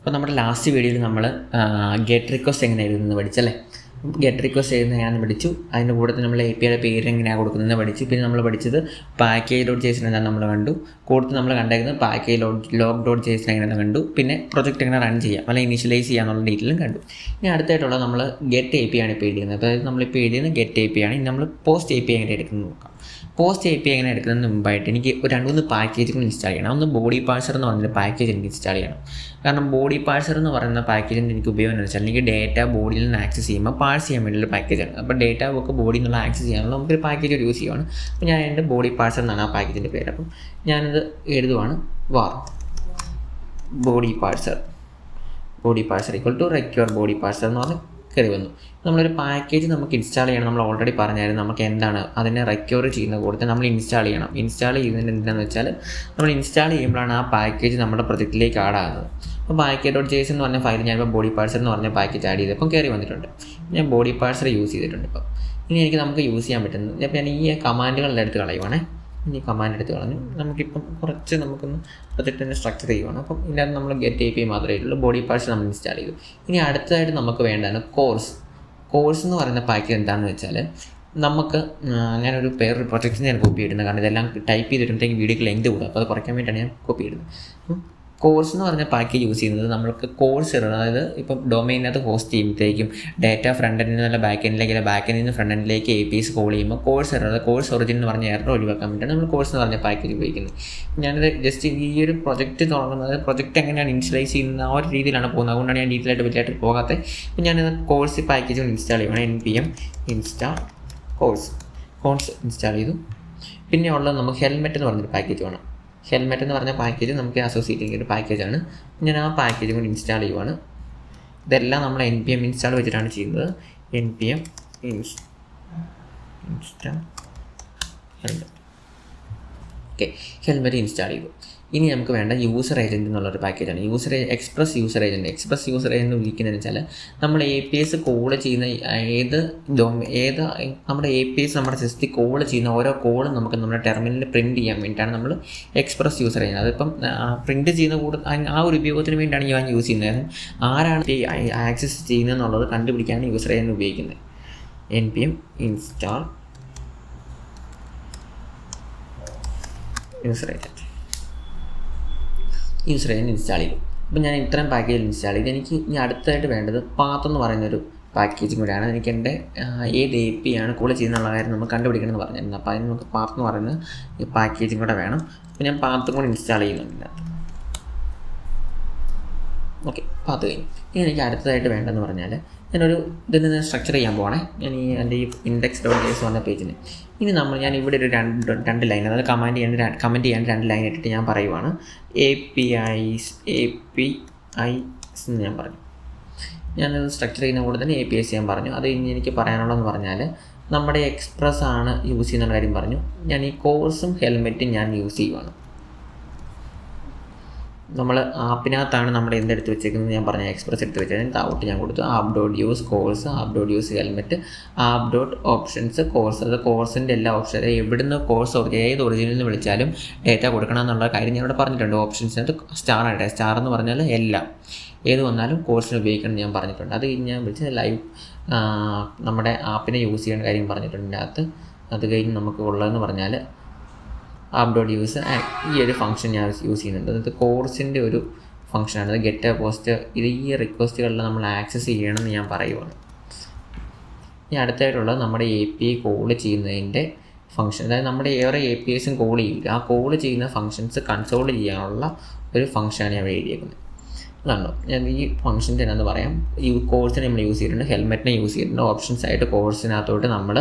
അപ്പോൾ നമ്മുടെ ലാസ്റ്റ് വീഡിയോയിൽ നമ്മൾ ഗെറ്റ് റിക്വസ്റ്റ് എങ്ങനെ എഴുതുന്നത് പഠിച്ചല്ലേ. ഗെറ്റ് റിക്വസ്റ്റ് എഴുതുന്നത് ഞാൻ പഠിച്ചു. അതിൻ്റെ കൂടെ തന്നെ നമ്മൾ APIയുടെ പേര് എങ്ങനെയാണ് കൊടുക്കുന്നതെന്ന് പഠിച്ചു. പിന്നെ നമ്മൾ പഠിച്ചത് package.json എന്താണെന്ന് നമ്മൾ കണ്ടു. കൂടുതൽ നമ്മൾ കണ്ടേക്കുന്നത് package.log.json എങ്ങനെയാണെന്ന് കണ്ടു. പിന്നെ പ്രൊജക്റ്റ് എങ്ങനെ റൺ ചെയ്യാം അല്ലെങ്കിൽ ഇനീഷ്യലൈസ് ചെയ്യാന്നുള്ള ഡീറ്റെയിലും കണ്ടു. ഇനി അടുത്തായിട്ടുള്ള നമ്മൾ ഗെറ്റ് API ആണ് ഇപ്പോൾ എഴുതുന്നത്. അതായത് നമ്മളിപ്പോൾ എഴുതുന്നത് ഗെറ്റ് API ആണ്. ഇനി നമ്മൾ പോസ്റ്റ് API എങ്ങനെ എടുക്കുന്നത് നോക്കാം. പോസ്റ്റ് API എങ്ങനെ എടുക്കുന്നതിന് മുമ്പായിട്ട് എനിക്ക് 2-3 പാക്കേജുകൾ ഇൻസ്റ്റാൾ ചെയ്യണം. ഒന്ന് ബോഡി പാഴ്സർ എന്ന് പറഞ്ഞൊരു പാക്കേജ് എനിക്ക് ഇൻസ്റ്റാൾ ചെയ്യണം. കാരണം ബോഡി പാഴ്സർ എന്ന് പറയുന്ന പാക്കേജിൻ്റെ എനിക്ക് ഉപയോഗം എന്ന് വെച്ചാൽ എനിക്ക് ഡേറ്റ ബോഡിയിൽ നിന്ന് ആക്സസ് ചെയ്യുമ്പോൾ പാഴ്സ് ചെയ്യാൻ വേണ്ടിയുള്ള പാക്കേജാണ്. അപ്പോൾ ഡേറ്റ ഒക്കെ ബോഡിയിൽ നിന്നുള്ള ആക്സസ് ചെയ്യാനുള്ള നമുക്കൊരു പാക്കേജ് യൂസ് ചെയ്യുവാണ്. അപ്പോൾ ഞാൻ എൻ്റെ ബോഡി പാഴ്സർ എന്നാണ് ആ പാക്കേജിൻ്റെ പേര്. അപ്പം ഞാനത് എഴുതുവാണ് body parser equal to require body parser എന്ന് പറഞ്ഞ് കയറി വന്നു. നമ്മളൊരു പാക്കേജ് നമുക്ക് ഇൻസ്റ്റാൾ ചെയ്യണം. നമ്മൾ ഓൾറെഡി പറഞ്ഞായിരുന്നു നമുക്ക് എന്താണ് അതിനെ റെക്യൂർ ചെയ്യുന്ന കൂടത്തെ നമ്മൾ ഇൻസ്റ്റാൾ ചെയ്യണം. ഇൻസ്റ്റാൾ ചെയ്യുന്നതിന് എന്താണെന്ന് വെച്ചാൽ നമ്മൾ ഇൻസ്റ്റാൾ ചെയ്യുമ്പോഴാണ് ആ പാക്കേജ് നമ്മുടെ പ്രൊജക്റ്റിലേക്ക് ആഡ് ആകുന്നത്. അപ്പോൾ package.json എന്ന് പറഞ്ഞ ഫയൽ ഞാനിപ്പോൾ ബോഡി പാഴ്സർ എന്ന് പറഞ്ഞ പാക്കേജ് ആഡ് ചെയ്തപ്പോൾ കയറി വന്നിട്ടുണ്ട്. ഞാൻ ബോഡി പാഴ്സർ യൂസ് ചെയ്തിട്ടുണ്ട്. ഇപ്പം ഇനി നമുക്ക് യൂസ് ചെയ്യാൻ പറ്റുന്നത് അപ്പോൾ ഞാൻ ഈ കമാൻഡുകളെല്ലാം എടുത്ത് കളയുവാണേ. ഇനി കമാൻഡ് എടുത്ത് കളഞ്ഞു. നമുക്കിപ്പം നമുക്കൊന്ന് പ്രൊജക്റ്റിൻ്റെ സ്ട്രക്ചർ ചെയ്യുവാണ്. അപ്പം ഇതിനകത്ത് നമ്മൾ ഗെറ്റ് API മാത്രമേ ഉള്ളൂ. ബോഡി പാഴ്സ് നമ്മൾ ഇൻസ്റ്റാൾ ചെയ്തു. ഇനി അടുത്തതായിട്ട് നമുക്ക് വേണ്ടതാണ് കോഴ്സ് എന്ന് പറയുന്ന പാക്കേജ് എന്താണെന്ന് വെച്ചാൽ നമുക്ക് ഞാനൊരു വേറൊരു പ്രൊജക്റ്റിന് ഞാൻ കോപ്പി ഇടുന്നത്. കാരണം ഇതെല്ലാം ടൈപ്പ് ചെയ്തിട്ടുണ്ടെങ്കിൽ വീഡിയോക്ക് ലെങ്ത് കൂടും. അപ്പോൾ അത് കുറയ്ക്കാൻ വേണ്ടിയിട്ടാണ് ഞാൻ കോപ്പി ഇടുന്നത്. അപ്പം കോഴ്സ് എന്ന് പറഞ്ഞ പാക്കേജ് യൂസ് ചെയ്യുന്നത് നമ്മൾക്ക് കോഴ്സ് ഇടണം. അതായത് ഇപ്പം ഡൊമൈനകത്ത് ഹോസ്റ്റ് ചെയ്യുമ്പോഴത്തേക്കും ഡേറ്റ ഫ്രണ്ട് എൻഡിൽ നിന്നുള്ള ബാക്ക് എൻഡിലേക്ക് അല്ലെങ്കിൽ ബാക്ക് എൻഡിൽ നിന്ന് ഫ്രണ്ട് എൻഡിലേക്ക് APIs കോൾ ചെയ്യുമ്പോൾ കോഴ്സ് ഇടണം. കോഴ്സ് ഒറിജിൻ എന്ന് പറഞ്ഞ എറർ ഒഴിവാക്കാൻ വേണ്ടിയിട്ടാണ് നമ്മൾ കോഴ്സ് എന്ന് പറഞ്ഞ പാക്കേജ് ഉപയോഗിക്കുന്നത്. ഞാനത് ജസ്റ്റ് ഈ ഒരു പ്രൊജക്റ്റ് തുടങ്ങുന്നത് പ്രൊജക്റ്റ് എങ്ങനെയാണ് ഇൻസ്റ്റലൈസ് ചെയ്യുന്നത് ആ ഒരു രീതിയിലാണ് പോകുന്നത്. അതുകൊണ്ടാണ് ഞാൻ ഡീറ്റെയിൽ ആയിട്ട് വലിയായിട്ട് പോകാത്തത്. അപ്പം ഞാനത് കോഴ്സ് പാക്കേജ് ഇൻസ്റ്റാൾ ചെയ്യണം. npm install കോഴ്സ് ഇൻസ്റ്റാൾ ചെയ്തു. പിന്നെ ഉള്ളത് നമുക്ക് ഹെൽമെറ്റ് എന്ന് പറഞ്ഞൊരു പാക്കേജ് വേണം. ഹെൽമെറ്റ് എന്ന് പറഞ്ഞ പാക്കേജ് നമുക്ക് അസോസിയേറ്റ് ചെയ്യുന്ന ഒരു പാക്കേജാണ്. ഞാൻ ആ പാക്കേജ് കൂടി ഇൻസ്റ്റാൾ ചെയ്യുവാണ്. ഇതെല്ലാം നമ്മൾ npm ഇൻസ്റ്റാൾ വെച്ചിട്ടാണ് ചെയ്യുന്നത്. npm install helmet. Okay, helmet install ചെയ്തു. ഇനി നമുക്ക് വേണ്ട യൂസർ ഏജൻറ്റ് എന്നുള്ളൊരു പാക്കേജാണ്. എക്സ്പ്രസ് യൂസർ ഏജൻറ്റ് വിളിക്കുന്നതെന്ന് വെച്ചാൽ നമ്മൾ APIs കോൾ ചെയ്യുന്ന നമ്മുടെ APIs നമ്മുടെ സിസ്റ്റത്തിൽ കോൾ ചെയ്യുന്ന ഓരോ കോളും നമുക്ക് നമ്മുടെ ടെർമിനലിൽ പ്രിൻറ്റ് ചെയ്യാൻ വേണ്ടിയിട്ടാണ് നമ്മൾ എക്സ്പ്രസ് യൂസർ ഏജൻറ്റ്. അതിപ്പം പ്രിൻറ്റ് ചെയ്യുന്ന കൂടെ ആ ഒരു ഉപയോഗത്തിന് വേണ്ടിയാണ് ഞാൻ യൂസ് ചെയ്യുന്നത്. ആരാണ് ആക്സസ് ചെയ്യുന്നതെന്നുള്ളത് കണ്ടുപിടിക്കാനാണ് യൂസർ ഏജൻറ്റ് ഉപയോഗിക്കുന്നത്. npm install user agent install ചെയ്തു. അപ്പോൾ ഞാൻ ഇത്രയും പാക്കേജ് ഇൻസ്റ്റാൾ ചെയ്ത് എനിക്ക് ഇനി അടുത്തായിട്ട് വേണ്ടത് പാത്ത് എന്ന് പറയുന്നൊരു പാക്കേജും കൂടെയാണ്. എനിക്ക് എൻ്റെ ഏത് API ആണ് കോൾ ചെയ്യുന്നുള്ള കാര്യം നമുക്ക് കണ്ടുപിടിക്കണമെന്ന് പറഞ്ഞിരുന്നു. അപ്പോൾ അതിന് നമുക്ക് പാത്ത് എന്ന് പറയുന്ന ഈ പാക്കേജും കൂടെ വേണം. അപ്പോൾ ഞാൻ പാത്തും കൂടെ ഇൻസ്റ്റാൾ ചെയ്യുന്നുണ്ട്. ഓക്കെ, പാത്ത് കഴിഞ്ഞു. ഇനി എനിക്ക് അടുത്തതായിട്ട് വേണ്ടതെന്ന് പറഞ്ഞാൽ ഞാനൊരു ഇതിൽ നിന്ന് സ്ട്രക്ചർ ചെയ്യാൻ പോകണേ. ഞാൻ എൻ്റെ ഈ index.js വന്ന പേജിന് ഞാൻ ഇവിടെ ഒരു രണ്ട് ലൈൻ, അതായത് കമൻറ്റ് ചെയ്യാൻ 2 ലൈൻ ഇട്ടിട്ട് ഞാൻ പറയുവാണ് APIs എന്ന് ഞാൻ പറഞ്ഞു. ഞാനത് സ്ട്രക്ചർ ചെയ്യുന്ന കൂടെ തന്നെ APIs ഞാൻ പറഞ്ഞു. അത് ഇനി എനിക്ക് പറയാനുള്ളതെന്ന് പറഞ്ഞാൽ നമ്മുടെ എക്സ്പ്രസ് ആണ് യൂസ് ചെയ്യുന്ന കാര്യം പറഞ്ഞു. ഞാൻ ഈ കോഴ്സും ഹെൽമെറ്റും ഞാൻ യൂസ് ചെയ്യുവാണ്. നമ്മൾ ആപ്പിനകത്താണ് നമ്മൾ എന്തെടുത്ത് വെച്ചേക്കുന്നത് ഞാൻ പറഞ്ഞ എക്സ്പ്രസ് എടുത്ത് വെച്ചത് ഔട്ട് ഞാൻ കൊടുത്തു. app.use course, app.use helmet, app.options course. അത് കോഴ്സിൻ്റെ എല്ലാ ഓപ്ഷൻ, എവിടുന്ന് കോഴ്സ് ഏത് ഒറിജിനിൽ നിന്ന് വിളിച്ചാലും ഡേറ്റ കൊടുക്കണം എന്നുള്ള കാര്യം ഞാൻ ഇവിടെ പറഞ്ഞിട്ടുണ്ട്. ഓപ്ഷൻസിനകത്ത് സ്റ്റാർ എന്ന് പറഞ്ഞാൽ എല്ലാം ഏത് വന്നാലും കോഴ്സിന് ഉപയോഗിക്കണം ഞാൻ പറഞ്ഞിട്ടുണ്ട്. അത് ഞാൻ വിളിച്ച് ലൈവ് നമ്മുടെ ആപ്പിനെ യൂസ് ചെയ്യുന്ന കാര്യം പറഞ്ഞിട്ടുണ്ട് അതിനകത്ത്. അത് കഴിഞ്ഞ് നമുക്ക് ഉള്ളതെന്ന് പറഞ്ഞാൽ app.use ഈ ഒരു ഫംഗ്ഷൻ ഞാൻ യൂസ് ചെയ്യുന്നുണ്ട്. അത് കോഴ്സിൻ്റെ ഒരു ഫംഗ്ഷനാണ്. അത് ഗെറ്റ് പോസ്റ്റ് ഇത് ഈ റിക്വസ്റ്റുകളെല്ലാം നമ്മൾ ആക്സസ് ചെയ്യണമെന്ന് ഞാൻ പറയുവാണ്. ഇനി അടുത്തായിട്ടുള്ളത് നമ്മുടെ API കോൾ ചെയ്യുന്നതിൻ്റെ ഫംഗ്ഷൻ. അതായത് നമ്മുടെ ഏറെ APIsഉം കോൾ ചെയ്യില്ല. ആ കോൾ ചെയ്യുന്ന ഫംഗ്ഷൻസ് കൺസോൾ ചെയ്യാനുള്ള ഒരു ഫംഗ്ഷനാണ് ഞാൻ എഴുതിയേക്കുന്നത്. അതാണോ ഞാൻ ഈ ഫംഗ്ഷൻ്റെ എന്നാന്ന് പറയാം. ഈ കോഴ്സിനെ നമ്മൾ യൂസ് ചെയ്തിട്ടുണ്ട്, ഹെൽമെറ്റിനെ യൂസ് ചെയ്തിട്ടുണ്ട്. ഓപ്ഷൻസ് ആയിട്ട് കോഴ്സിനകത്തോട്ട് നമ്മൾ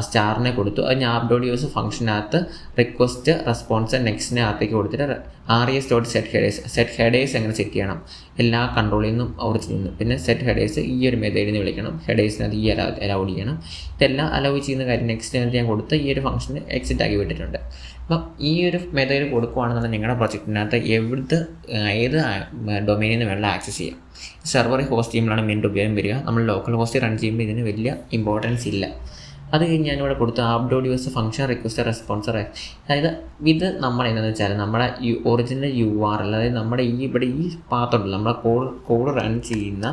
സ്റ്റാറിനെ കൊടുത്തു. അത് ഞാൻ app.use ഫംഗ്ഷനകത്ത് റിക്വസ്റ്റ് റെസ്പോൺസ് നെക്സ്റ്റിനകത്തേക്ക് കൊടുത്തിട്ട് set headers എങ്ങനെ സെറ്റ് ചെയ്യണം എല്ലാ കൺട്രോളിൽ നിന്നും ഒറിജിനിൽ നിന്നും. പിന്നെ സെറ്റ് ഹെഡേഴ്സ് ഈ ഒരു മെത്തേഡിൽ നിന്ന് വിളിക്കണം. ഹെഡേഴ്സിനകത്ത് ഈ അലൗ ചെയ്യണം. ഇതെല്ലാം അലൗ ചെയ്യുന്ന കാര്യം നെക്സ്റ്റിനകത്ത് ഞാൻ കൊടുത്ത് ഈ ഒരു ഫംഗ്ഷന് എക്സിറ്റ് ആക്കി വിട്ടിട്ടുണ്ട്. അപ്പം ഈ ഒരു മെത്തേഡ് കൊടുക്കുകയാണെന്നുണ്ടെങ്കിൽ നിങ്ങളുടെ പ്രൊജക്റ്റിനകത്ത് ഏത് ഡൊമൈനിൽ നിന്ന് വേണമെങ്കിലും ആക്സസ് ചെയ്യാം. സെർവറിൽ ഹോസ്റ്റ് ചെയ്യുമ്പോഴാണ് മെയിൻ ഉപയോഗം വരിക. നമ്മൾ ലോക്കൽ ഹോസ്റ്റ് റൺ ചെയ്യുമ്പോൾ ഇതിന് വലിയ ഇമ്പോർട്ടൻസ് ഇല്ല. അത് കഴിഞ്ഞ് ഞാനിവിടെ കൊടുത്തു ആപ്ഡോട്ട് യൂസ് ഫംഗ്ഷൻ റിക്വസ്റ്റ് റെസ്പോൺസർ. അതായത് ഇത് നമ്മൾ എന്താണെന്ന് വെച്ചാൽ നമ്മുടെ ഒറിജിനൽ URL, അതായത് നമ്മുടെ ഇവിടെ ഈ പാത്തുണ്ടല്ലോ നമ്മുടെ കോഡ് റൺ ചെയ്യുന്ന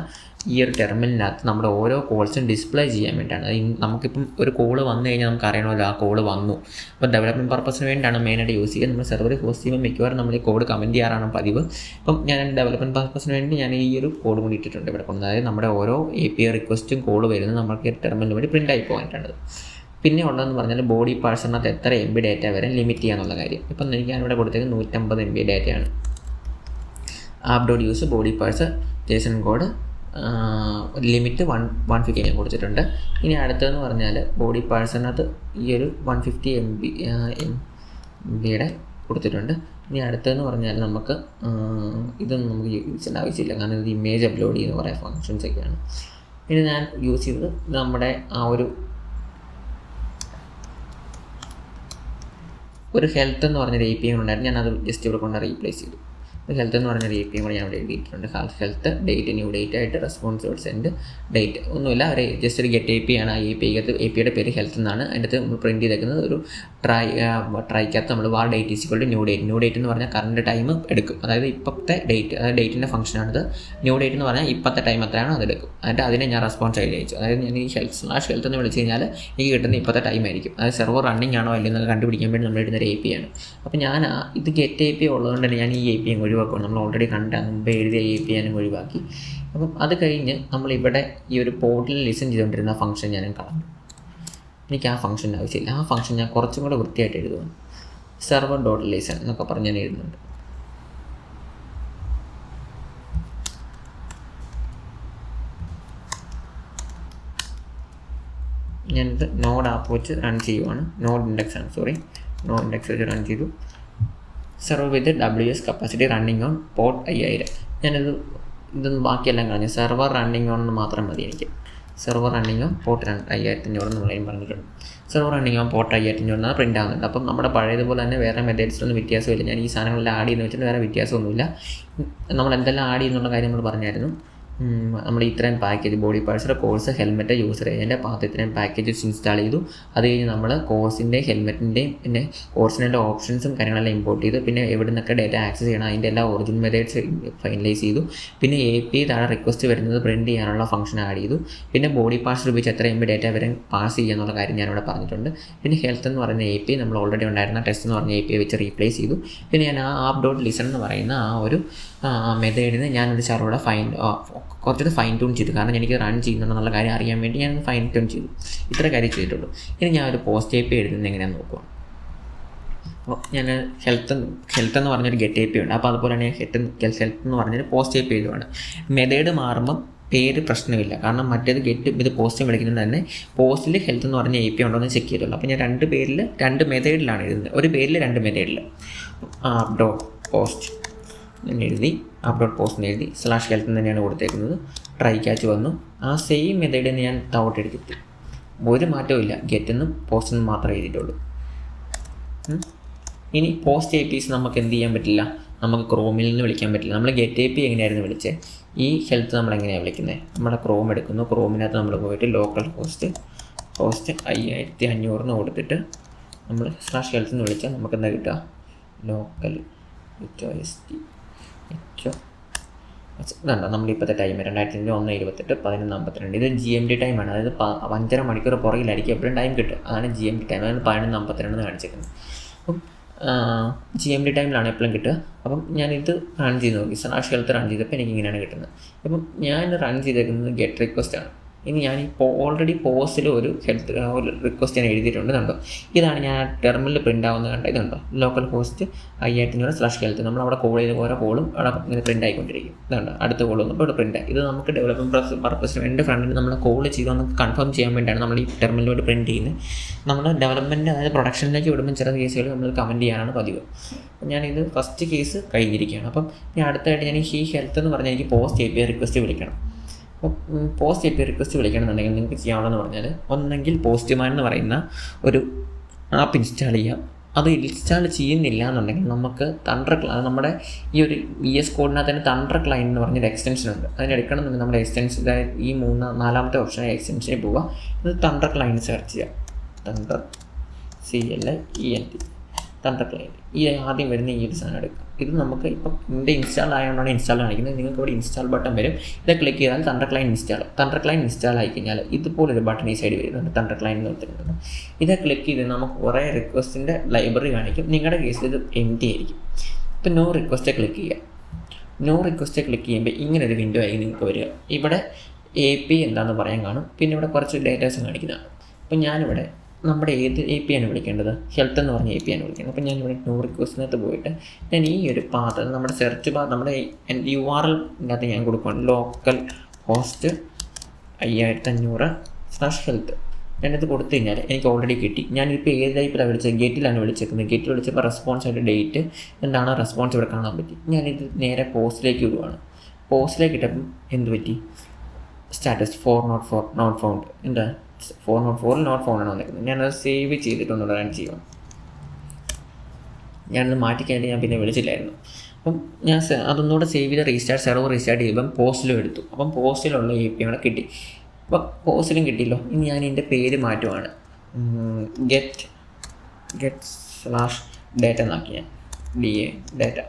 ഈ ഒരു ടെർമിനലിനകത്ത് നമ്മുടെ ഓരോ കോൾസും ഡിസ്പ്ലേ ചെയ്യാൻ വേണ്ടിയിട്ടാണ്. നമുക്കിപ്പം ഒരു കോള് വന്നു കഴിഞ്ഞാൽ നമുക്ക് അറിയണമല്ലോ ആ കോള് വന്നു. അപ്പോൾ ഡെവലപ്മെൻറ്റ് പർപ്പസിന് വേണ്ടിയിട്ടാണ് മെയിനായിട്ട് യൂസ് ചെയ്യുക. നമ്മൾ സെർവറിൽ ഹോസ്റ്റ് ചെയ്യുമ്പോൾ മിക്കവാറും നമ്മൾ ഈ കോഡ് കമൻറ്റ് ചെയ്യാറാണ് പതിവ്. അപ്പം ഞാൻ ഡെവലപ്മെൻറ്റ് പർപ്പസിന് വേണ്ടി ഞാൻ ഈ ഒരു കോഡ് കൂടി ഇട്ടിട്ടുണ്ട് ഇവിടെ കൊണ്ട്. അതായത് നമ്മുടെ ഓരോ API റിക്വസ്റ്റും കോഡ് വരുന്നത് നമുക്ക് ടെർമിനൽ വഴി പ്രിൻ്റ് ആയി പോകാനായിട്ടാണ്. പിന്നെ ഉള്ളതെന്ന് പറഞ്ഞാൽ ബോഡി പാഴ്സിനകത്ത് എത്ര MB ഡാറ്റ വരെ ലിമിറ്റ് ചെയ്യാന്നുള്ള കാര്യം. ഇപ്പം ഞാനിവിടെ കൊടുത്തേക്ക് 150 MB ഡാറ്റയാണ്. App dot use body parse JSON code limit 150 ഞാൻ കൊടുത്തിട്ടുണ്ട്. ഇനി അടുത്തതെന്ന് പറഞ്ഞാൽ ബോഡി പാഴ്സിനകത്ത് ഈ ഒരു 150 MB കൊടുത്തിട്ടുണ്ട്. ഇനി അടുത്തതെന്ന് പറഞ്ഞാൽ നമുക്ക് ഇതൊന്നും നമുക്ക് യൂസ് ചെയ്യേണ്ട ആവശ്യമില്ല, കാരണം ഇത് ഇമേജ് അപ്ലോഡ് ചെയ്യുന്ന കുറേ ഫങ്ഷൻസൊക്കെയാണ്. ഇനി ഞാൻ യൂസ് ചെയ്തത് നമ്മുടെ ആ ഒരു ഹെൽത്ത് എന്ന് പറഞ്ഞൊരു API ഉണ്ടായിരുന്നു. ഞാനത് ജസ്റ്റ് ഇവിടെ കൊണ്ട് റീപ്ലേസ് ചെയ്തു. ഹെൽത്ത് എന്ന് പറഞ്ഞൊരു API കൂടെ ഞാൻ ഇവിടെ എഴുതിയിട്ടുണ്ട്. ഹെൽത്ത് ഡേറ്റ് ന്യൂ ഡേറ്റ് ആയിട്ട് റെസ്പോൺസ് സെൻഡ് ഡേറ്റ് ഒന്നുമില്ല, ഒരു ജസ്റ്റ് ഒരു ഗെറ്റ് API ആണ്. ആ APIയുടെ പേര് ഹെൽത്ത് എന്നാണ്. അതിൻ്റെ അകത്ത് നമ്മൾ പ്രിൻറ്റ് ചെയ്തേക്കുന്നത് ഒരു ട്രൈക്കകത്ത് നമ്മൾ var date equal to new date എന്ന് പറഞ്ഞാൽ കറണ്ട് ടൈം എടുക്കും. അതായത് ഇപ്പോഴത്തെ ഡേറ്റ്, അതായത് ഡേറ്റിൻ്റെ ഫംഗ്ഷനാണിത്. ന്യൂ ഡേറ്റ് എന്ന് പറഞ്ഞാൽ ഇപ്പോഴത്തെ ടൈം എത്രയാണോ അതെടുക്കും. എന്നിട്ട് അതിനെ ഞാൻ റെസ്പോൺസ് ആയിട്ട് അയച്ചു. അതായത് ഞാൻ ഈ ഹെൽത്ത് എന്ന് വിളിച്ച് കഴിഞ്ഞാൽ എനിക്ക് കിട്ടുന്ന ഇപ്പോഴത്തെ ടൈം ആയിരിക്കും. അതായത് സെർവർ റണ്ണിങ് ആണോ അല്ലെന്നൊക്കെ കണ്ടുപിടിക്കാൻ വേണ്ടി നമ്മൾ ഇടുന്ന ഒരു API ആണ്. അപ്പോൾ ഞാൻ ഇത് ഗെറ്റ് API ഉള്ളതുകൊണ്ട് തന്നെ ഞാൻ ഈ API ഒഴിവാക്കും. നമ്മൾ ഓൾറെഡി മുമ്പ് എഴുതിയ API ഞാനും ഒഴിവാക്കി. അപ്പം അത് കഴിഞ്ഞ് നമ്മളിവിടെ ഈ ഒരു പോർട്ടലിൽ ലിസൺ ചെയ്തുകൊണ്ടിരുന്ന ഫംഗ്ഷൻ ഞാനും കളഞ്ഞു. എനിക്ക് ആ ഫംഗ്ഷൻ്റെ ആവശ്യമില്ല. ആ ഫംഗ്ഷൻ ഞാൻ കുറച്ചും കൂടെ വൃത്തിയായിട്ട് എഴുതുന്നു. server.listen എന്നൊക്കെ പറഞ്ഞ് ഞാൻ എഴുതുന്നുണ്ട്. ഞാനിത് നോഡ് ആപ്പ് വെച്ച് റൺ ചെയ്യുവാണ്. നോഡ് ഇൻഡെക്സ് വെച്ച് റൺ ചെയ്തു. Server with WS capacity running on port 5000. ഇതൊന്നും ബാക്കിയെല്ലാം കളഞ്ഞു. സെർവർ റണ്ണിങ് ഓൺ മാത്രം മതി എനിക്ക്. സെർവർ റണ്ണിങ് ഓൺ പോർട്ട് 5500 നമ്മളതിന് പറഞ്ഞിട്ടുണ്ട്. Server running on port 5500 print ആകുന്നുണ്ട്. അപ്പം നമ്മുടെ പഴയതുപോലെ തന്നെ വേറെ മെത്തേഡ്സിലൊന്നും വ്യത്യാസമില്ല. ഞാൻ ഈ സാധനങ്ങളെല്ലാം ആഡ് ചെയ്യുന്ന വെച്ചിട്ട് വേറെ വ്യത്യാസമൊന്നുമില്ല. നമ്മൾ എന്തെല്ലാം ആഡ് ചെയ്യുന്നുള്ള കാര്യം നമ്മൾ പറഞ്ഞായിരുന്നു. നമ്മൾ ഇത്രയും package body parser cors helmet user ഏജൻ്റെ പാത്ത് ഇത്രയും പാക്കേജസ് ഇൻസ്റ്റാൾ ചെയ്തു. അത് കഴിഞ്ഞ് നമ്മൾ കോഴ്സിൻ്റെ ഹെൽമെറ്റിൻ്റെയും പിന്നെ കോഴ്സിൻ്റെ ഓപ്ഷൻസും കാര്യങ്ങളെല്ലാം ഇമ്പോർട്ട് ചെയ്തു. പിന്നെ എവിടെ നിന്നൊക്കെ ഡേറ്റ ആക്സസ് ചെയ്യണം അതിൻ്റെ എല്ലാ ഒറിജിനൽ മെത്തേഡ്സ് ഫൈനലൈസ് ചെയ്തു. പിന്നെ API താഴെ റിക്വസ്റ്റ് വരുന്നത് പ്രിൻറ്റ് ചെയ്യാനുള്ള ഫംഗ്ഷൻ ആഡ് ചെയ്തു. പിന്നെ ബോഡി പാഴ്സർ ഉപയോഗിച്ച് എത്ര MB ഡേറ്റ വരെ പാസ് ചെയ്യാന്നുള്ള കാര്യം ഞാനിവിടെ പറഞ്ഞിട്ടുണ്ട്. പിന്നെ ഹെൽത്ത് എന്ന് പറയുന്ന API നമ്മൾ ഓൾറെഡി ഉണ്ടായിരുന്ന ടെസ്റ്റ് എന്ന് പറഞ്ഞ API വെച്ച് റീപ്ലേസ് ചെയ്തു. പിന്നെ ഞാൻ ആ app.listen എന്ന് പറയുന്ന ആ ഒരു മെത്തേഡിന് ഞാനൊരു സെർവറുടെ കുറച്ചുകൂടി ഫൈൻ ട്യൂൺ ചെയ്തു. കാരണം എനിക്ക് റൺ ചെയ്യുന്നുണ്ടെന്നുള്ള കാര്യം അറിയാൻ വേണ്ടി ഞാൻ ഫൈൻ ട്യൂൺ ചെയ്തു. ഇത്ര കാര്യം ചെയ്തിട്ടുള്ളൂ. ഇനി ഞാൻ ഒരു പോസ്റ്റ് API എഴുതുന്നത് എങ്ങനെയാണെന്ന് നോക്കുക. അപ്പോൾ ഞാൻ ഹെൽത്ത് എന്ന് പറഞ്ഞൊരു ഗെറ്റ് API ഉണ്ട്. അപ്പോൾ അതുപോലെ തന്നെ ഹെൽത്ത് എന്ന് പറഞ്ഞൊരു പോസ്റ്റ് API എഴുതുവാണ്. മെത്തേഡ് മാറുമ്പം പേര് പ്രശ്നമില്ല, കാരണം മറ്റേത് ഇത് പോസ്റ്റ് വിളിക്കുന്നത് തന്നെ പോസ്റ്റിൽ ഹെൽത്ത് എന്ന് പറഞ്ഞ API ഉണ്ടോ എന്ന് ചെക്ക് ചെയ്തുള്ളൂ. അപ്പോൾ ഞാൻ രണ്ട് മെത്തേഡിലാണ് എഴുതുന്നത്. ഒരു പേരിൽ 2 മെത്തേഡിൽ app.post എഴുതി app.post എഴുതി /health തന്നെയാണ് കൊടുത്തേക്കുന്നത്. ട്രൈ ക്യാച്ച് വന്നു. ആ സെയിം മെത്തേഡ് ഞാൻ താഴോട്ട് എടുത്തിട്ട് ഒരു മാറ്റവും ഇല്ല. ഗെറ്റെന്നും പോസ്റ്റെന്നും മാത്രമേ എഴുതിയിട്ടുള്ളൂ. ഇനി പോസ്റ്റ് APIs നമുക്ക് എന്ത് ചെയ്യാൻ പറ്റില്ല, നമുക്ക് ക്രോമിൽ നിന്ന് വിളിക്കാൻ പറ്റില്ല. നമ്മൾ ഗെറ്റ് API എങ്ങനെയായിരുന്നു വിളിച്ചത്, ഈ ഹെൽത്ത് നമ്മൾ എങ്ങനെയാണ് വിളിക്കുന്നത്, നമ്മുടെ ക്രോം എടുക്കുന്നു. ക്രോമിനകത്ത് നമ്മൾ പോയിട്ട് ലോക്കൽ ഹോസ്റ്റ് 5500 കൊടുത്തിട്ട് നമ്മൾ /health എന്ന് വിളിച്ചാൽ നമുക്ക് എന്താ കിട്ടുക, ലോക്കൽ ഇതുണ്ടോ നമ്മളിപ്പോഴത്തെ ടൈം 2001-28-11:52. ഇത് GMT ടൈമാണ്. അതായത് 5.5 മണിക്കൂർ പുറകിലായിരിക്കും എപ്പോഴും ടൈം കിട്ടുക. അതാണ് GMT ടൈം. അതായത് 11:52 കാണിച്ചിരിക്കുന്നത്. അപ്പം GMT ടൈമിലാണ് എപ്പോഴും കിട്ടുക. അപ്പം ഞാനിത് റൺ ചെയ്ത് നോക്കി. /health റൺ ചെയ്തപ്പോൾ എനിക്ക് ഇങ്ങനെയാണ് കിട്ടുന്നത്. അപ്പം ഞാൻ റൺ ചെയ്തേക്കുന്നത് ഗെറ്റ് റിക്വസ്റ്റ് ആണ്. ഇനി ഞാനിപ്പോൾ ഓൾറെഡി പോസ്റ്റിൽ ഒരു റിക്വസ്റ്റ് ഞാൻ എഴുതിയിട്ടുണ്ട്. കണ്ടോ, ഇതാണ് ഞാൻ ടെർമിനൽ പ്രിൻ്റ് ആവുന്നത്. കണ്ടോ, ഇതുണ്ടോ ലോക്കൽ ഹോസ്റ്റ് 5500 /health. നമ്മൾ അവിടെ കോൾ ചെയ്ത് ഓരോ കോളും അവിടെ ഇങ്ങനെ പ്രിൻ്റ് ആയിക്കൊണ്ടിരിക്കും. ഇതുണ്ട് അടുത്ത കോൾ വന്നപ്പോൾ ഇവിടെ പ്രിൻ്റ് ആയി. ഇത് നമുക്ക് ഡെവലപ്മെൻറ്റ് പർപ്പസിന് വേണ്ടി ഫ്രണ്ടിൽ നമ്മൾ കോൾ ചെയ്തോന്ന് കൺഫേം ചെയ്യാൻ വേണ്ടിയാണ് നമ്മൾ ഈ ടെർമിനലോട് പ്രിൻറ്റ് ചെയ്യുന്നത്. നമ്മൾ ഡെവലപ്മെൻറ്റ് അതായത് പ്രൊഡക്ഷനിലേക്ക് വിടുമ്പോൾ ചില കേസുകൾ നമ്മൾ കമൻറ്റ് ചെയ്യാനാണ് പതിവ്. ഞാനിത് ഫസ്റ്റ് കേസ് കഴിഞ്ഞിരിക്കുകയാണ്. അപ്പം ഇനി അടുത്തായിട്ട് ഞാൻ ഈ ഹെൽത്ത് എന്ന് പറഞ്ഞാൽ എനിക്ക് പോസ്റ്റ് API റിക്വസ്റ്റ് വിളിക്കണം. അപ്പോൾ പോസ്റ്റ് API റിക്വസ്റ്റ് വിളിക്കണമെന്നുണ്ടെങ്കിൽ നിങ്ങൾക്ക് ചെയ്യാവുന്നതെന്ന് പറഞ്ഞാൽ ഒന്നെങ്കിൽ പോസ്റ്റ്മാൻ എന്ന് പറയുന്ന ഒരു ആപ്പ് ഇൻസ്റ്റാൾ ചെയ്യാം. അത് ഇൻസ്റ്റാൾ ചെയ്യുന്നില്ല എന്നുണ്ടെങ്കിൽ നമുക്ക് തണ്ടർ നമ്മുടെ ഈ ഒരു VS കോഡിനകത്ത് തന്നെ തണ്ടർ ക്ലൈൻറ്റ് എന്ന് പറഞ്ഞൊരു എക്സ്റ്റൻഷൻ ഉണ്ട്. അതിനെടുക്കണമെന്നുണ്ടെങ്കിൽ നമ്മുടെ എക്സ്റ്റൻഷൻ, അതായത് ഈ 4-ാമത്തെ ഓപ്ഷൻ എക്സ്റ്റൻഷനിൽ പോവുക. ഇത് തണ്ടർ ക്ലൈൻറ്റ് സെർച്ച് ചെയ്യുക. Thunder CLIENT thunder client. ഈ ആദ്യം വരുന്ന ഈ ഒരു സാധനം എടുക്കുക. ഇത് നമുക്ക് ഇപ്പം ഇതിൻ്റെ ഇൻസ്റ്റാൾ ആയതുകൊണ്ടാണ് ഇൻസ്റ്റാൾ കാണിക്കുന്നത്. നിങ്ങൾക്ക് ഇവിടെ ഇൻസ്റ്റാൾ ബട്ടൺ വരും. ഇത് ക്ലിക്ക് ചെയ്താൽ തണ്ടർ ക്ലയൻറ്റ് ഇൻസ്റ്റാൾ ആയി കഴിഞ്ഞാൽ ഇതുപോലൊരു ബട്ടൺ ഈ സൈഡ് വരുന്നുണ്ട്, തണ്ടർ ക്ലയൻറ്റ് എന്ന് പറഞ്ഞിട്ടുണ്ട്. ഇത് ക്ലിക്ക് ചെയ്ത് നമുക്ക് കുറേ റിക്വസ്റ്റിൻ്റെ ലൈബ്രറി കാണിക്കും. നിങ്ങളുടെ കേസിൽ ഇത് എംപ്റ്റി ആയിരിക്കും. ഇപ്പം നോ റിക്വസ്റ്റ് ക്ലിക്ക് ചെയ്യുമ്പോൾ ഇങ്ങനൊരു വിൻഡോ ആയി നിങ്ങൾക്ക് വരിക. ഇവിടെ API എന്താണെന്ന് പറയാൻ കാണും. പിന്നെ ഇവിടെ കുറച്ച് ഡേറ്റാസ് കാണിക്കുന്നതാണ്. അപ്പം ഞാനിവിടെ നമ്മുടെ ഏത് API ആണ് വിളിക്കേണ്ടത്, ഹെൽത്ത് എന്ന് പറഞ്ഞ API ആണ് വിളിക്കുന്നത്. അപ്പോൾ ഞാനിവിടെ നോ റിക്വസ്റ്റിനകത്ത് പോയിട്ട് ഞാൻ ഈ ഒരു പാത്ത് നമ്മുടെ സെർച്ച് ബാർ നമ്മുടെ URL-നകത്ത് ഞാൻ കൊടുക്കുകയാണ് ലോക്കൽ ഹോസ്റ്റ് 5500/health. ഞാനിത് കൊടുത്തു കഴിഞ്ഞാൽ എനിക്ക് ഓൾറെഡി കിട്ടി. ഞാനിപ്പോൾ ഏത് ടൈപ്പിലാണ് വിളിച്ചത്, ഗെറ്റിലാണ് വിളിച്ചേക്കുന്നത്. ഗെറ്റിൽ വിളിച്ചപ്പോൾ റെസ്പോൺസായിട്ട് ഡേറ്റ് എന്താണ് റെസ്പോൺസ് ഇവിടെ കാണാൻ പറ്റി. ഞാനിത് നേരെ പോസ്റ്റിലേക്ക് വിടുവാണ്. പോസ്റ്റിലേക്ക് ഇട്ടപ്പം എന്ത് പറ്റി, സ്റ്റാറ്റസ് 404 നോട്ട് ഫൗണ്ട്. എന്താ 404 നോട്ട് ഫൗണ്ട് ആണ് വന്നിരിക്കുന്നത്. ഞാനത് സേവ് ചെയ്തിട്ടൊന്നുകൂടെ റൺ ചെയ്യണം. ഞാനത് മാറ്റിക്കഴിഞ്ഞിട്ട് ഞാൻ പിന്നെ വിളിച്ചില്ലായിരുന്നു. അപ്പം ഞാൻ അതൊന്നുകൂടെ സേവ് ചെയ്ത് സെർവർ റീസ്റ്റാർട്ട് ചെയ്യുമ്പം പോസ്റ്റിലും എടുത്തു. അപ്പം പോസ്റ്റിലുള്ള API അവിടെ കിട്ടി. അപ്പം പോസ്റ്റിലും കിട്ടിയല്ലോ. ഇനി ഞാൻ ഇതിൻ്റെ പേര് മാറ്റുവാണ്, get/data എന്നാക്കി. ഞാൻ data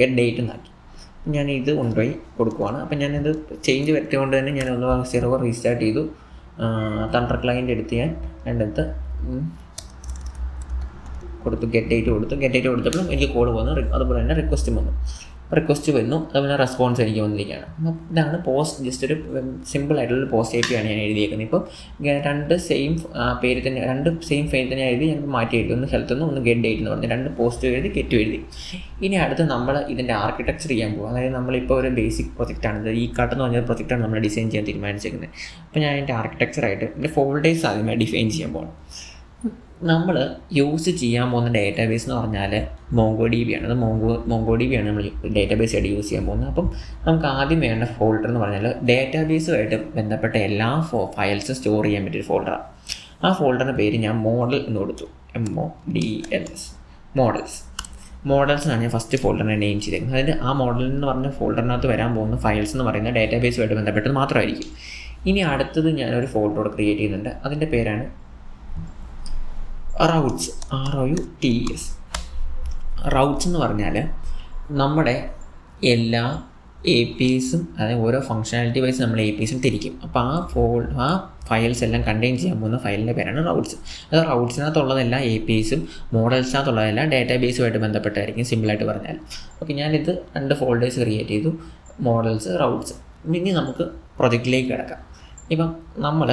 get date എന്നാക്കി. ഞാൻ ഇത് കൊണ്ടുപോയി കൊടുക്കുവാണ്. അപ്പം ഞാനിത് ചേഞ്ച് വരുത്തിയതുകൊണ്ട് തന്നെ ഞാനൊന്ന് സെർവർ റീസ്റ്റാർട്ട് ചെയ്തു. തണ്ടർ ക്ലയൻറ്റ് എടുത്ത് ഞാൻ രണ്ടടുത്ത് കൊടുത്തു, ഗെറ്റ് ഡേറ്റ് കൊടുത്തപ്പോഴും എനിക്ക് കോൾ വന്നു. അതുപോലെ തന്നെ റിക്വസ്റ്റ് വന്നു. അതുപോലെ റെസ്പോൺസ് എനിക്ക് വന്നിരിക്കുകയാണ്. അപ്പം ഇതാണ് പോസ്റ്റ്. ജസ്റ്റ് ഒരു സിമ്പിളായിട്ടുള്ള പോസ്റ്റ് API ആണ് ഞാൻ എഴുതിയേക്കുന്നത്. ഇപ്പോൾ രണ്ട് സെയിം പേര് തന്നെ ഞാൻ എഴുതി. ഞാൻ മാറ്റി എഴുതി. ഒന്ന് ഹെൽത്ത് എന്ന് ഒന്ന് ഗെറ്റ് ഡേറ്റ് എന്ന് പറഞ്ഞ് രണ്ട് പോസ്റ്റ് എഴുതി, ഗെറ്റ് എഴുതി. ഇനി അടുത്ത് നമ്മൾ ഇതിൻ്റെ ആർക്കിടെക്ചർ ചെയ്യാൻ പോകും. അതായത് നമ്മളിപ്പോൾ ഒരു ബേസിക് പ്രൊജക്റ്റാണ്, ഈ കാട്ടെന്ന് പറഞ്ഞ പ്രൊജക്റ്റാണ് നമ്മൾ ഡിസൈൻ ചെയ്യാൻ തീരുമാനിച്ചേക്കുന്നത്. അപ്പോൾ ഞാൻ അതിൻ്റെ ആർക്കിടെക്ചറായിട്ട് എൻ്റെ ഫോൾഡേഴ്സ് ആദ്യമായി ഡിഫൈൻ ചെയ്യാൻ പോകണം. നമ്മൾ യൂസ് ചെയ്യാൻ പോകുന്ന ഡേറ്റാബേസ് എന്ന് പറഞ്ഞാൽ MongoDB ആണ്. അത് MongoDB ആണ് നമ്മൾ ഡേറ്റാബേസ് ആയിട്ട് യൂസ് ചെയ്യാൻ പോകുന്നത്. അപ്പം നമുക്ക് ആദ്യം വേണ്ട ഫോൾഡർ എന്ന് പറഞ്ഞാൽ ഡേറ്റാബേസുമായിട്ട് ബന്ധപ്പെട്ട എല്ലാ ഫയൽസും സ്റ്റോർ ചെയ്യാൻ പറ്റിയൊരു ഫോൾഡറാണ്. ആ ഫോൾഡറിൻ്റെ പേര് ഞാൻ മോഡൽ എന്ന് കൊടുത്തു, മോഡൽസ് എന്നാണ് ഞാൻ ഫസ്റ്റ് ഫോൾഡറിനെ നെയിം ചെയ്തേക്കുന്നത്. അതായത് ആ മോഡൽ എന്ന് പറഞ്ഞ ഫോൾഡറിനകത്ത് വരാൻ പോകുന്ന ഫയൽസ് എന്ന് പറയുന്നത് ഡേറ്റാബേസുമായിട്ട് ബന്ധപ്പെട്ടത് മാത്രമായിരിക്കും. ഇനി അടുത്തത് ഞാനൊരു ഫോൾഡർ ക്രിയേറ്റ് ചെയ്യുന്നുണ്ട്. അതിൻ്റെ പേരാണ് റൗട്ട്സ്, ROUTS. റൗട്ട്സ് എന്ന് പറഞ്ഞാൽ നമ്മുടെ എല്ലാ APIസും, അതായത് ഓരോ ഫങ്ഷണാലിറ്റി വൈസ് നമ്മൾ APIസും തിരിക്കും. അപ്പോൾ ആ ഫയൽസ് എല്ലാം കണ്ടെയ്ൻ ചെയ്യാൻ പോകുന്ന ഫയലിൻ്റെ പേരാണ് റൗട്ട്സ്. അത് റൗട്ട്സിനകത്തുള്ളതെല്ലാം APIസും മോഡൽസിനകത്തുള്ളതെല്ലാം ഡേറ്റാബേസുമായിട്ട് ബന്ധപ്പെട്ടായിരിക്കും, സിമ്പിളായിട്ട് പറഞ്ഞാൽ. ഓക്കെ, ഞാനിത് രണ്ട് ഫോൾഡേഴ്സ് ക്രിയേറ്റ് ചെയ്തു, മോഡൽസ്, റൗട്ട്സ്. ഇനി നമുക്ക് പ്രൊജക്റ്റിലേക്ക് കിടക്കാം. ഇപ്പം നമ്മൾ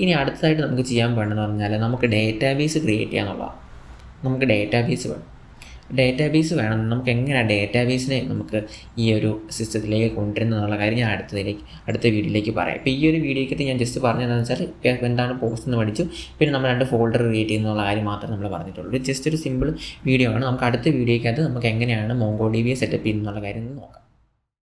ഇനി അടുത്തതായിട്ട് നമുക്ക് ചെയ്യാൻ വേണ്ടതെന്ന് പറഞ്ഞാൽ നമുക്ക് ഡേറ്റാബേസ് ക്രിയേറ്റ് ചെയ്യാന്നുള്ളതാണ്. നമുക്ക് ഡേറ്റാബേസ് വേണം. നമുക്ക് എങ്ങനെയാണ് ഡേറ്റാബേസിനെ നമുക്ക് ഈ ഒരു സിസ്റ്റത്തിലേക്ക് കൊണ്ടുവരുന്നതെന്നുള്ള കാര്യം ഞാൻ അടുത്ത വീഡിയോയിലേക്ക് പറയാം. ഇപ്പോൾ ഈ ഒരു വീഡിയോയ്ക്കകത്ത് ഞാൻ ജസ്റ്റ് പറഞ്ഞതെന്ന് വെച്ചാൽ എന്താണ് പോസ്റ്റ് എന്ന് പഠിച്ചു, പിന്നെ നമ്മൾ രണ്ട് ഫോൾഡർ ക്രിയേറ്റ് ചെയ്യുന്നുള്ള കാര്യം മാത്രമേ നമ്മൾ പറഞ്ഞിട്ടുള്ളൂ. ജസ്റ്റ് ഒരു സിമ്പിൾ വീഡിയോ ആണ്. നമുക്ക് അടുത്ത വീഡിയോയ്ക്കകത്ത് നമുക്ക് എങ്ങനെയാണ് MongoDB സെറ്റപ്പ് ചെയ്യുന്നുള്ള കാര്യം നോക്കാം.